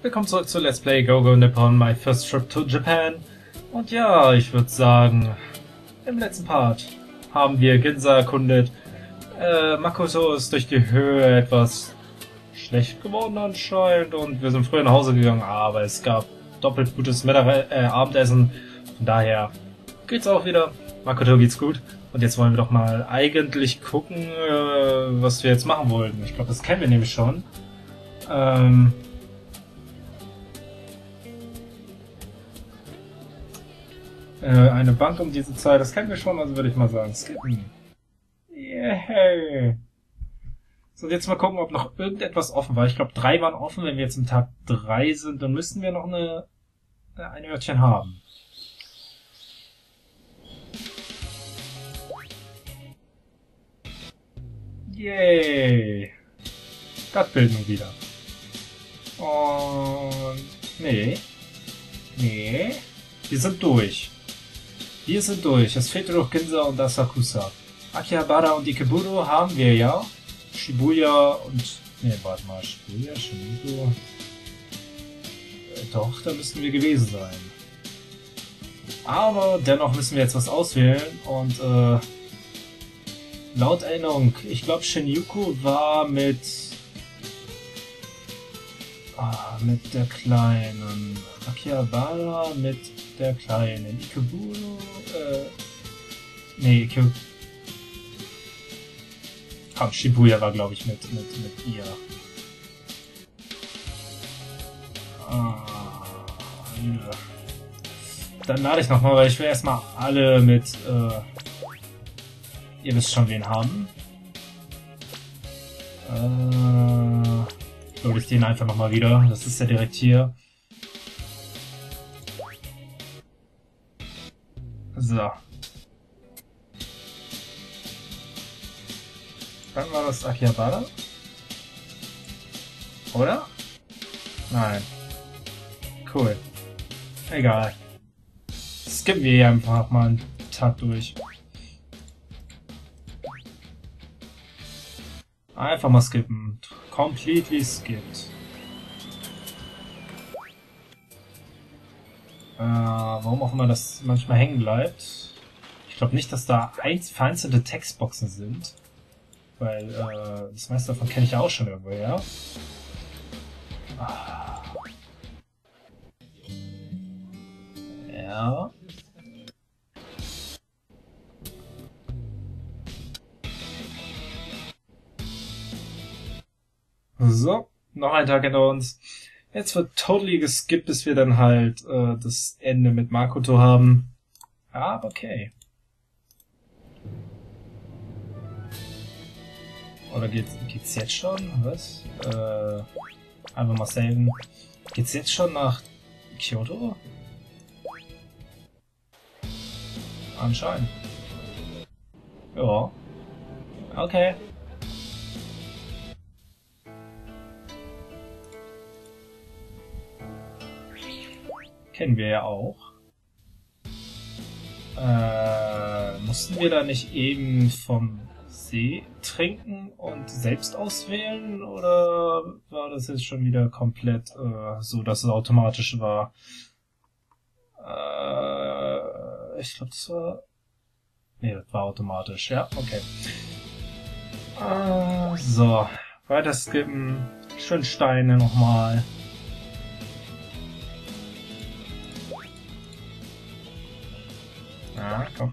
Willkommen zurück zu Let's Play Go Go Nippon, my first trip to Japan. Und ja, ich würde sagen, im letzten Part haben wir Ginza erkundet. Mokoto ist durch die Höhe etwas schlecht geworden anscheinend und wir sind früher nach Hause gegangen, aber es gab doppelt gutes Abendessen. Von daher geht's auch wieder. Mokoto geht's gut. Und jetzt wollen wir doch mal eigentlich gucken, was wir jetzt machen wollten. Ich glaube, das kennen wir nämlich schon. Eine Bank um diese Zeit, das kennen wir schon, also würde ich mal sagen, skippen. Yay! So, jetzt mal gucken, ob noch irgendetwas offen war. Ich glaube, 3 waren offen. Wenn wir jetzt im Tag 3 sind, dann müssten wir noch ein Örtchen haben. Yay! Stadtbildung wieder. Und... Nee. Wir sind durch. Es fehlt nur noch Ginza und Asakusa. Akihabara und Ikeburo haben wir ja. Shibuya und... Nee, warte mal. Shibuya, Shinjuku... Doch, da müssten wir gewesen sein. Aber dennoch müssen wir jetzt was auswählen und laut Erinnerung, ich glaube Shinjuku war mit der Kleinen. Akihabara mit der Kleinen. Ikeburo, nee, Shibuya war, glaube ich, mit ihr. Ja. Dann lade ich nochmal, weil ich will erstmal alle mit, ihr wisst schon, wen haben. Glaube ich den einfach nochmal wieder. Das ist ja direkt hier. So. Dann war das Akihabara? Oder? Nein. Cool. Egal. Skippen wir hier einfach mal einen Tag durch. Einfach mal skippen. Completely skipped. Warum auch immer das manchmal hängen bleibt. Ich glaube nicht, dass da vereinzelte Textboxen sind. Weil das meiste davon kenne ich ja auch schon irgendwoher. Ja. So, noch ein Tag hinter uns. Jetzt wird totally geskippt, bis wir dann halt das Ende mit Mokoto haben. Aber okay. Oder geht's jetzt schon? Was? Einfach mal saven. Geht's jetzt schon nach Kyoto? Anscheinend. Ja. Okay. Kennen wir ja auch. Mussten wir da nicht eben vom See trinken und selbst auswählen? Oder war das jetzt schon wieder komplett so, dass es automatisch war? Ich glaube, das war... Nee, das war automatisch. Ja, okay. So, weiter skippen. Schön Steine nochmal. Ja, komm.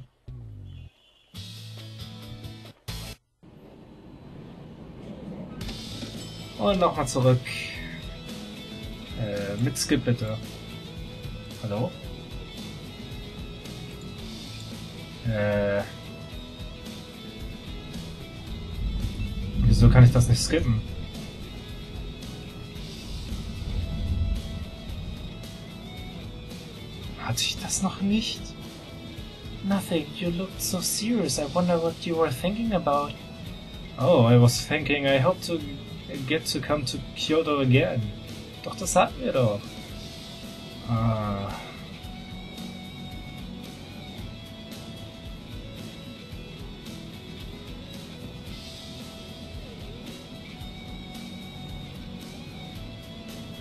Und nochmal zurück. Mit Skip bitte. Hallo? Wieso kann ich das nicht skippen? Hatte ich das noch nicht? Nothing. You looked so serious. I wonder what you were thinking about. Oh, I was thinking I hope to get to come to Kyoto again. Doch, das hatten wir doch.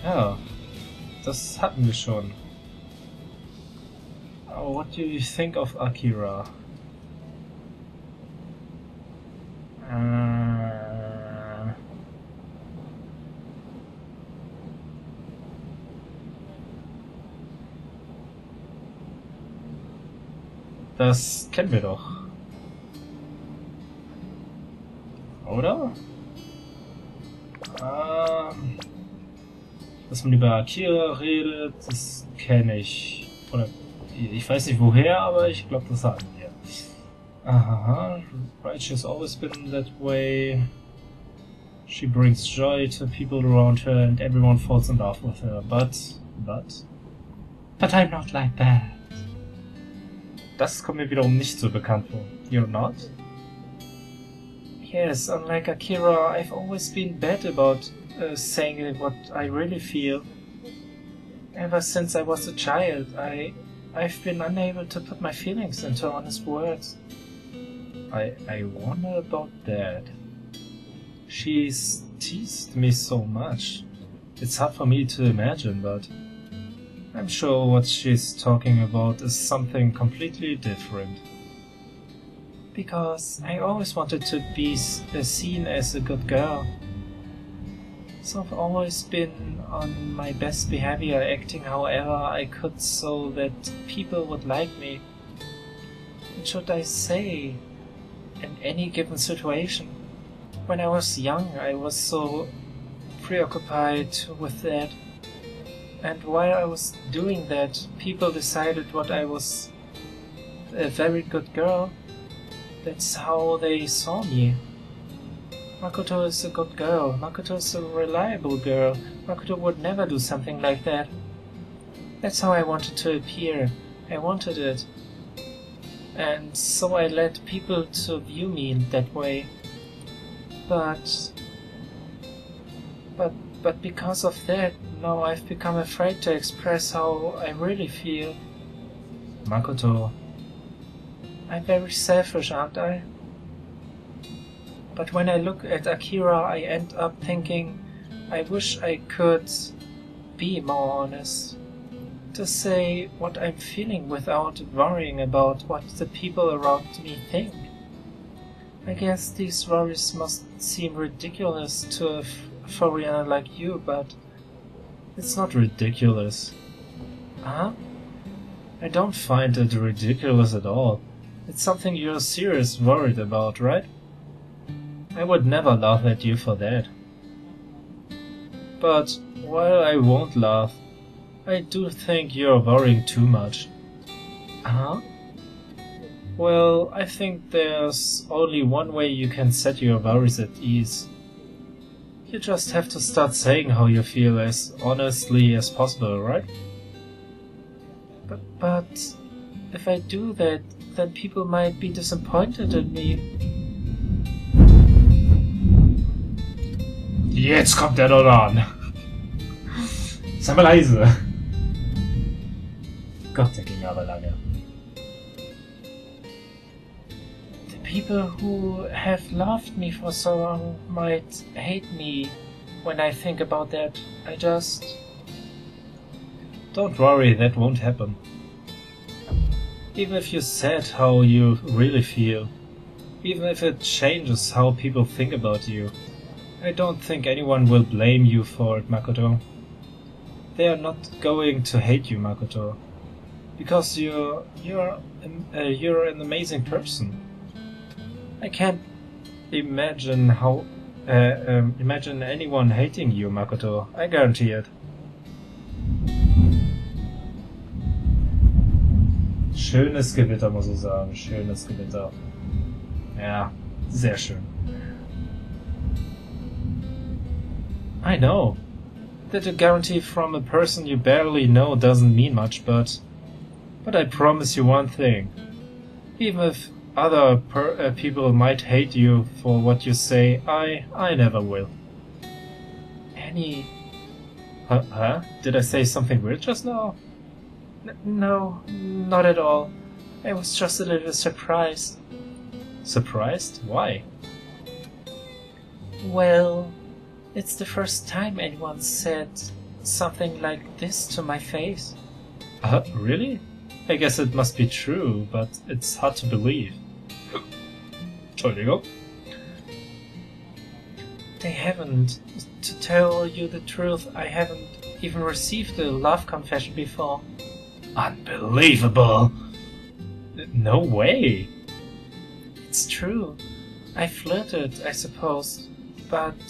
Ja. das hatten wir schon. Oh, what do you think of Akira? Das kennen wir doch. Oder? Dass man über Akira redet, das kenne ich. Oder ich weiß nicht woher, aber ich glaube, das hatten wir. Aha. Right, she's always been that way. She brings joy to people around her and everyone falls in love with her. But I'm not like that. Das kommt mir wiederum nicht so bekannt vor. You're not? Yes, unlike Akira, I've always been bad about saying what I really feel. Ever since I was a child, I've been unable to put my feelings into honest words. I wonder about that. She's teased me so much. It's hard for me to imagine, but I'm sure what she's talking about is something completely different. Because I always wanted to be seen as a good girl. So I've always been on my best behavior, acting however I could so that people would like me. What should I say in any given situation? When I was young, I was so preoccupied with that. And while I was doing that, people decided what I was a very good girl. That's how they saw me. Mokoto is a good girl. Mokoto is a reliable girl. Mokoto would never do something like that. That's how I wanted to appear. I wanted it. And so I led people to view me in that way. But because of that, now I've become afraid to express how I really feel. Mokoto, I'm very selfish, aren't I? But when I look at Akira, I end up thinking, I wish I could be more honest. To say what I'm feeling without worrying about what the people around me think. I guess these worries must seem ridiculous to a foreigner like you, but it's not ridiculous. Huh? I don't find it ridiculous at all. It's something you're seriously worried about, right? I would never laugh at you for that. But while I won't laugh, I do think you're worrying too much. Huh? Well, I think there's only one way you can set your worries at ease. You just have to start saying how you feel as honestly as possible, right? But if I do that, then people might be disappointed in me. Jetzt kommt der doch an. Sei mal leise. Gott, der ging aber lange. The people who have loved me for so long might hate me when I think about that. I just... Don't worry, that won't happen. Even if you said how you really feel, even if it changes how people think about you, I don't think anyone will blame you for it, Mokoto. They are not going to hate you, Mokoto, because you're an amazing person. I can't imagine how imagine anyone hating you, Mokoto. I guarantee it. Schönes Gewitter, muss ich sagen. Schönes Gewitter. Ja, sehr schön. I know that a guarantee from a person you barely know doesn't mean much, but I promise you one thing. Even if other people might hate you for what you say, I never will. Henny... Huh? Did I say something weird just now? No, not at all. I was just a little surprised. Surprised? Why? Well, it's the first time anyone said something like this to my face. Really? I guess it must be true, but it's hard to believe. Entschuldigung. They haven't. To tell you the truth, I haven't even received a love confession before. Unbelievable! No way! It's true. I flirted, I suppose, but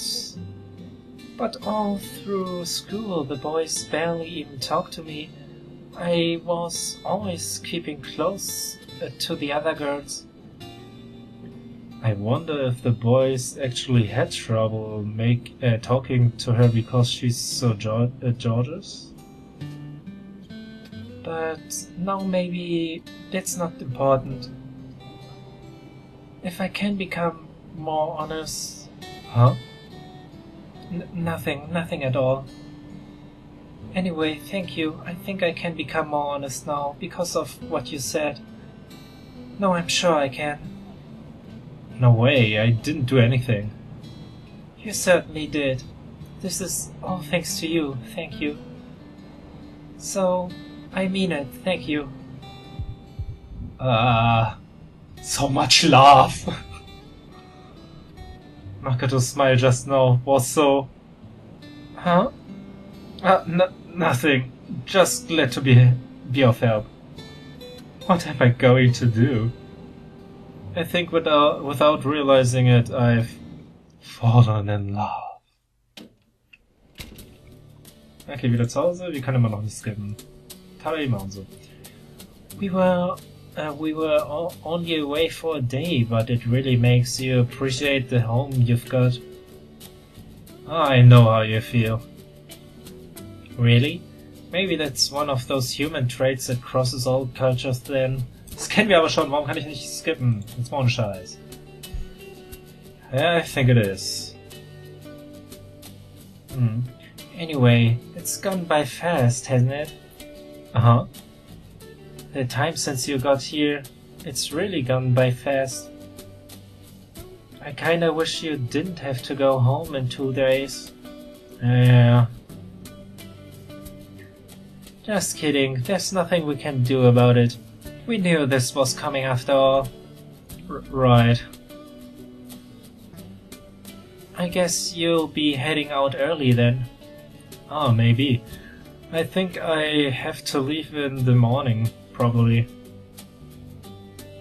all through school the boys barely even talked to me. I was always keeping close to the other girls. I wonder if the boys actually had trouble talking to her because she's so gorgeous? But now maybe that's not important. If I can become more honest... Huh? Nothing at all. Anyway, thank you. I think I can become more honest now because of what you said. No, I'm sure I can. No way, I didn't do anything. You certainly did. This is all thanks to you, thank you. So, I mean it, thank you. So much love! Makoto's smile just now was so... Huh? Nothing. Just glad to be of help. What am I going to do? I think without realizing it, I've fallen in love. Okay, wieder zu Hause. Wir können immer noch nicht skippen. Tadaima und so. We were only away for a day, but it really makes you appreciate the home you've got. I know how you feel. Really? Maybe that's one of those human traits that crosses all cultures then. Das kennen wir aber schon, warum kann ich nicht skippen? Jetzt mal ohne Scheiß. Yeah, I think it is. Anyway, it's gone by fast, hasn't it? Uh-huh. The time since you got here, it's really gone by fast. I kinda wish you didn't have to go home in 2 days. Yeah. Just kidding, there's nothing we can do about it. We knew this was coming after all. Right. I guess you'll be heading out early then. Oh, maybe. I think I have to leave in the morning, probably.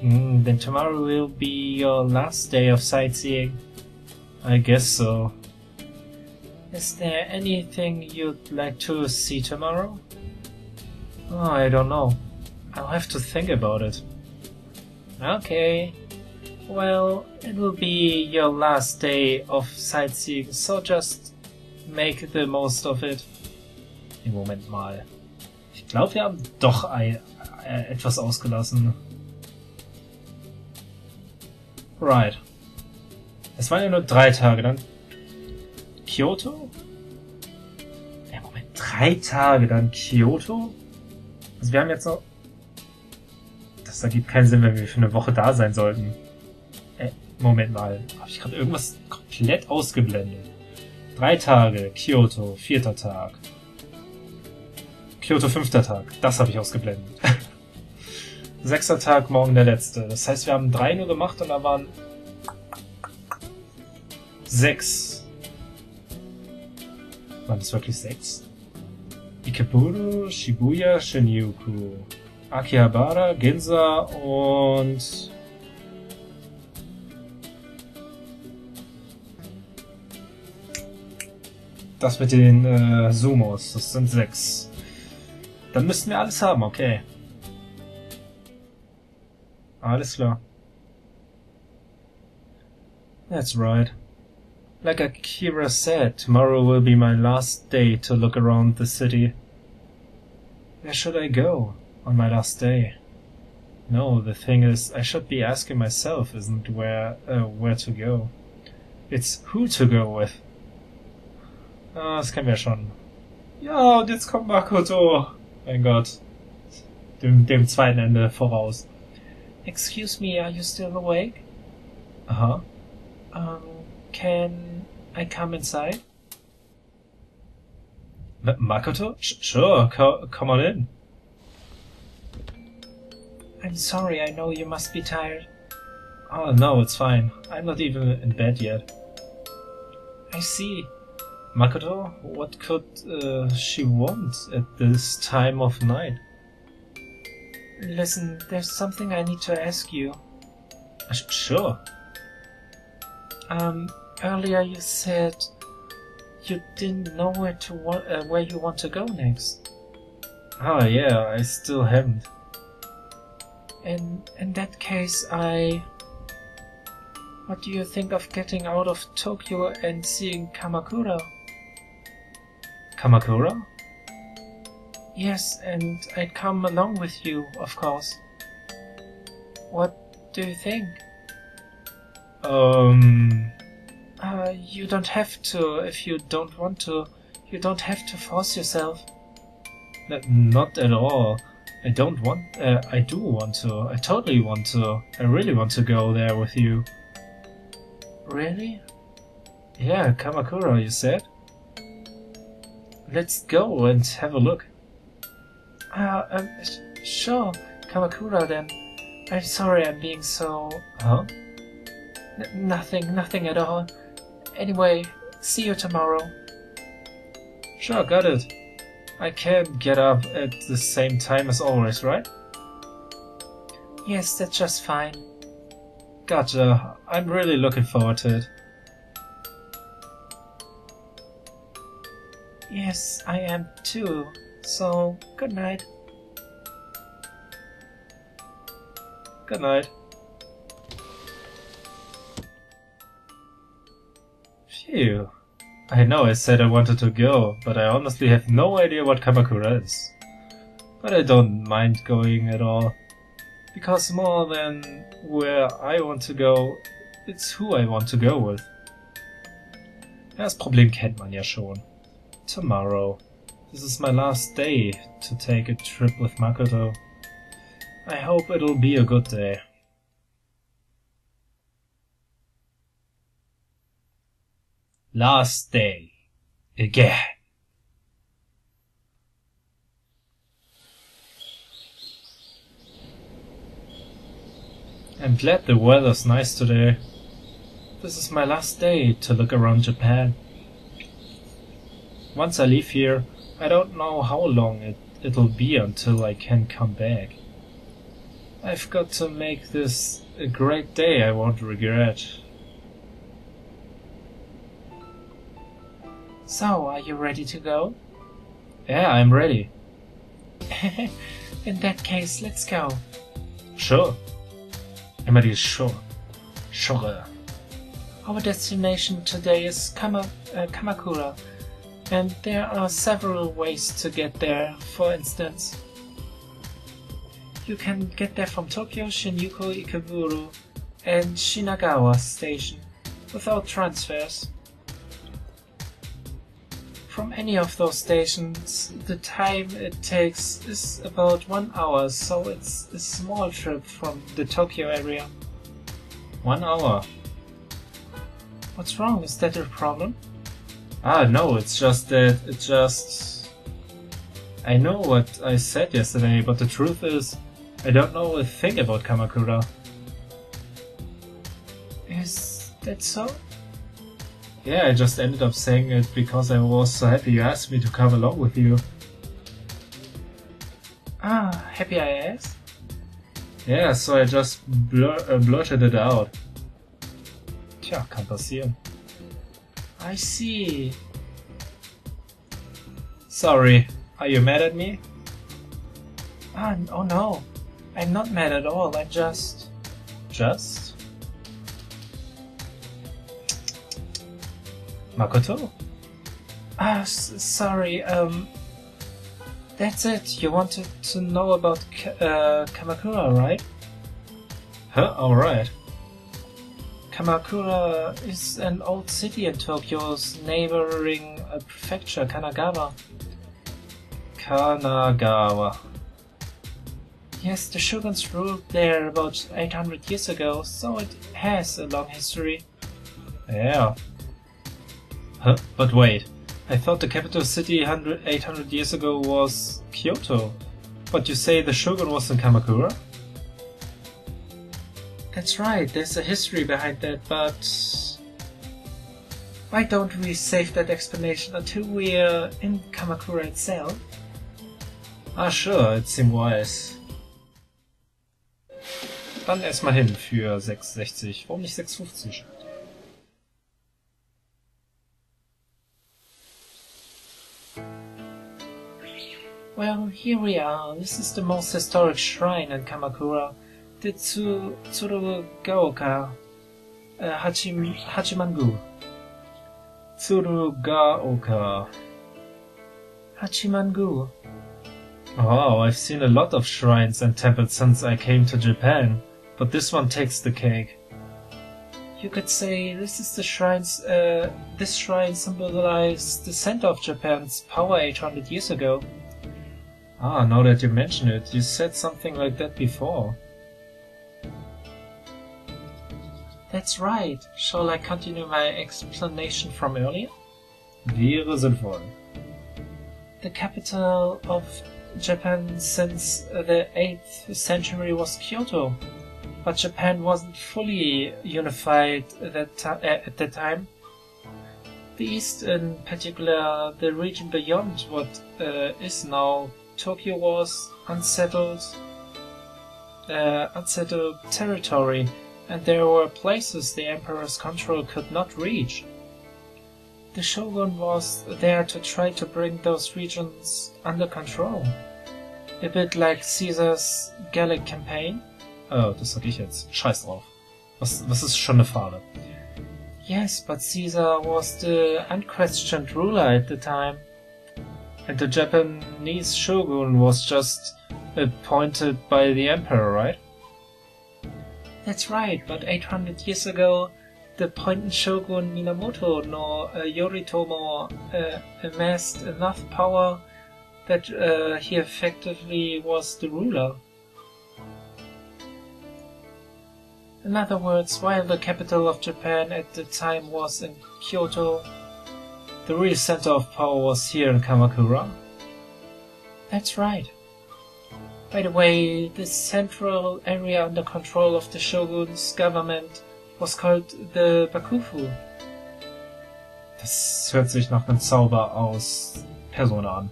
Then tomorrow will be your last day of sightseeing. I guess so. Is there anything you'd like to see tomorrow? Oh, I don't know. I'll have to think about it. Okay. Well, it will be your last day of sightseeing, so just make the most of it. Im Moment mal. Ich glaube, wir haben doch etwas ausgelassen. Right. Es waren ja nur 3 Tage, dann Kyoto? Ja, Moment, 3 Tage, dann Kyoto? Also wir haben jetzt noch... Das ergibt keinen Sinn, wenn wir für eine Woche da sein sollten. Moment mal. Habe ich gerade irgendwas komplett ausgeblendet? 3 Tage, Kyoto, 4. Tag. Kyoto, 5. Tag. Das habe ich ausgeblendet. 6. Tag, morgen der letzte. Das heißt, wir haben 3 nur gemacht und da waren 6. Waren das wirklich 6? Ikeburo, Shibuya, Shinjuku, Akihabara, Ginza und... Das mit den Sumos, das sind 6. Dann müssten wir alles haben, okay. Alles klar. That's right. Like Akira said, tomorrow will be my last day to look around the city. Where should I go on my last day? No, the thing is, I should be asking myself isn't where to go. It's who to go with. Ah, das kennen wir schon. Ja, und jetzt kommt Makoto. Mein Gott. Dem zweiten Ende voraus. Excuse me, are you still awake? Aha. Can I come inside? Makoto? Sure, come on in. I'm sorry, I know you must be tired. Oh no, it's fine. I'm not even in bed yet. I see. Makoto, what could she want at this time of night? Listen, there's something I need to ask you. Sure. Earlier you said you didn't know where you want to go next. Ah, yeah, I still haven't. In that case, what do you think of getting out of Tokyo and seeing Kamakura? Kamakura? Yes, and I'd come along with you, of course. What do you think? You don't have to if you don't want to. You don't have to force yourself. Not at all. I don't want. I do want to. I totally want to. I really want to go there with you. Really? Yeah, Kamakura, you said? Let's go and have a look. Sure, Kamakura then. I'm sorry I'm being so... Huh? Nothing at all. Anyway, see you tomorrow. Sure, got it. I can get up at the same time as always, right? Yes, that's just fine. Gotcha. I'm really looking forward to it. Yes, I am too. So, good night. Good night. Phew. I know I said I wanted to go, but I honestly have no idea what Kamakura is. But I don't mind going at all. Because more than where I want to go, it's who I want to go with. Das Problem kennt man ja schon. Tomorrow. This is my last day to take a trip with Makoto. I hope it'll be a good day. Last day. Again. I'm glad the weather's nice today. This is my last day to look around Japan. Once I leave here, I don't know how long it'll be until I can come back. I've got to make this a great day I won't regret. So, are you ready to go? Yeah, I'm ready. In that case, let's go. Sure. Immer diese sure. Sure. Our destination today is Kamakura, and there are several ways to get there. For instance, you can get there from Tokyo, Shinjuku, Ikeburu, and Shinagawa Station without transfers. From any of those stations, the time it takes is about 1 hour, so it's a small trip from the Tokyo area. 1 hour. What's wrong? Is that a problem? Ah, no, it's just that I know what I said yesterday, but the truth is, I don't know a thing about Kamakura. Is that so? Yeah, I just ended up saying it because I was so happy you asked me to come along with you. Ah, happy I asked? Yeah, so I just blurted it out. Tja, kann passieren. I see. Sorry, are you mad at me? Oh no, I'm not mad at all, I'm just... Just? Makoto? Sorry, that's it, you wanted to know about Kamakura, right? Huh, alright. Kamakura is an old city in Tokyo's neighboring prefecture, Kanagawa. Kanagawa. Yes, the shoguns ruled there about 800 years ago, so it has a long history. Yeah. Huh, but wait, I thought the capital city 800 years ago was Kyoto. But you say the shogun was in Kamakura? That's right, there's a history behind that, but why don't we save that explanation until we're in Kamakura itself? Ah, sure, it seems wise. Dann erstmal hin für 6,60. Warum nicht 6,50? Well, here we are. This is the most historic shrine in Kamakura, the Tsurugaoka Hachimangu. Tsurugaoka. Hachimangu. Oh, I've seen a lot of shrines and temples since I came to Japan, but this one takes the cake. You could say this shrine symbolized the center of Japan's power 800 years ago. Ah, now that you mention it, you said something like that before. That's right. Shall I continue my explanation from earlier? Wäre sinnvoll. The capital of Japan since the 8th century was Kyoto, but Japan wasn't fully unified at that time. The East, in particular the region beyond what is now Tokyo, was unsettled territory, and there were places the emperor's control could not reach. The shogun was there to try to bring those regions under control. A bit like Caesar's Gallic campaign. Oh, das sag ich jetzt. Scheiß drauf. Was ist schon eine Fahne? Yes, but Caesar was the unquestioned ruler at the time. And the Japanese shogun was just appointed by the emperor, right? That's right, but 800 years ago, the appointed shogun Minamoto no Yoritomo amassed enough power that he effectively was the ruler. In other words, while the capital of Japan at the time was in Kyoto, the real center of power was here in Kamakura. That's right. By the way, the central area under control of the shogun's government was called the Bakufu. Das hört sich nach einem Zauber aus Persona an.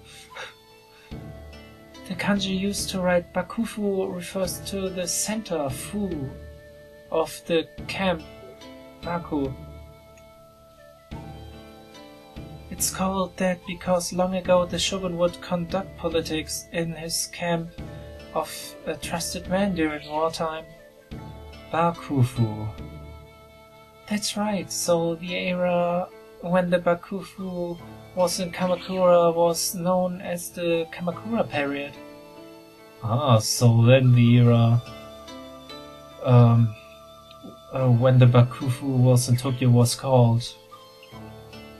The kanji used to write Bakufu refers to the center, fu, of the camp, Baku. It's called that because long ago the shogun would conduct politics in his camp of a trusted man during wartime. Bakufu. That's right, so the era when the Bakufu was in Kamakura was known as the Kamakura period. Ah, so then the era when the Bakufu was in Tokyo was called...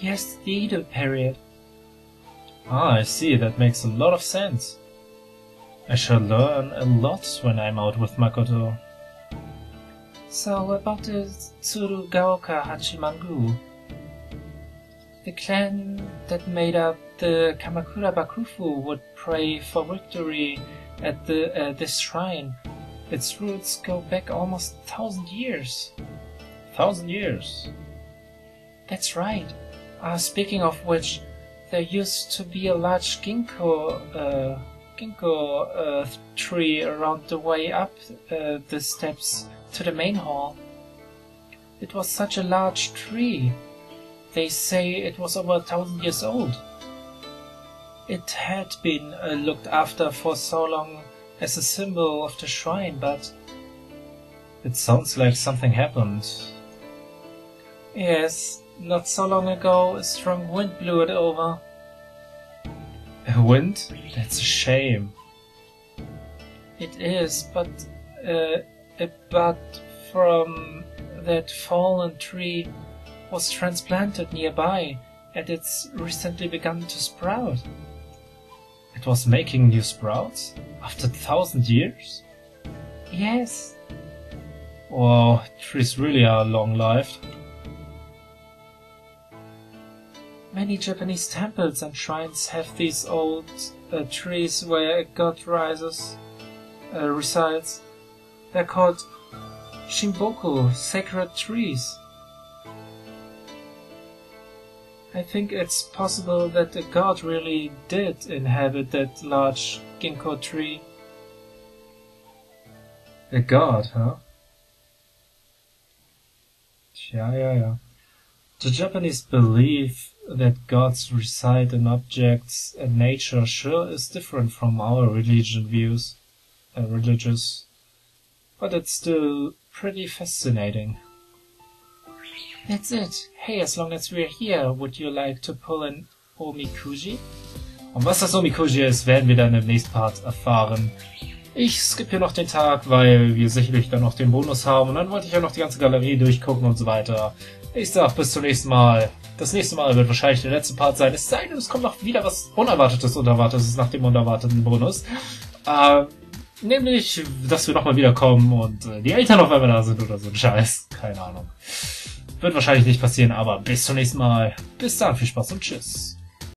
Yes, the Edo period. Ah, I see, that makes a lot of sense. I shall learn a lot when I'm out with Mokoto. So, about the Tsurugaoka Hachimangu. The clan that made up the Kamakura Bakufu would pray for victory at this shrine. Its roots go back almost 1,000 years. 1,000 years? That's right. Speaking of which, there used to be a large ginkgo tree around the way up the steps to the main hall. It was such a large tree. They say it was over 1,000 years old. It had been looked after for so long as a symbol of the shrine, but... It sounds like something happened. Yes, not so long ago a strong wind blew it over. A wind? That's a shame. It is, but a bud from that fallen tree was transplanted nearby, and it's recently begun to sprout. It was making new sprouts? After 1,000 years? Yes. Wow, trees really are long-lived. Many Japanese temples and shrines have these old trees where a god resides. They're called Shinboku, sacred trees. I think it's possible that a god really did inhabit that large ginkgo tree. A god, huh? Yeah. The Japanese belief that gods reside in objects and nature sure is different from our religious, but it's still pretty fascinating. That's it. Hey, as long as we're here, would you like to pull an Omikuji? Und was das Omikuji ist, werden wir dann im nächsten Part erfahren. Ich skippe hier noch den Tag, weil wir sicherlich dann noch den Bonus haben und dann wollte ich ja noch die ganze Galerie durchgucken und so weiter. Ich sag bis zum nächsten Mal. Das nächste Mal wird wahrscheinlich der letzte Part sein. Es sei denn, es kommt noch wieder was Unerwartetes nach dem unerwarteten Bonus. Nämlich, dass wir nochmal wiederkommen und die Eltern auf einmal da sind oder so ein Scheiß. Keine Ahnung. Wird wahrscheinlich nicht passieren, aber bis zum nächsten Mal. Bis dann, viel Spaß und tschüss.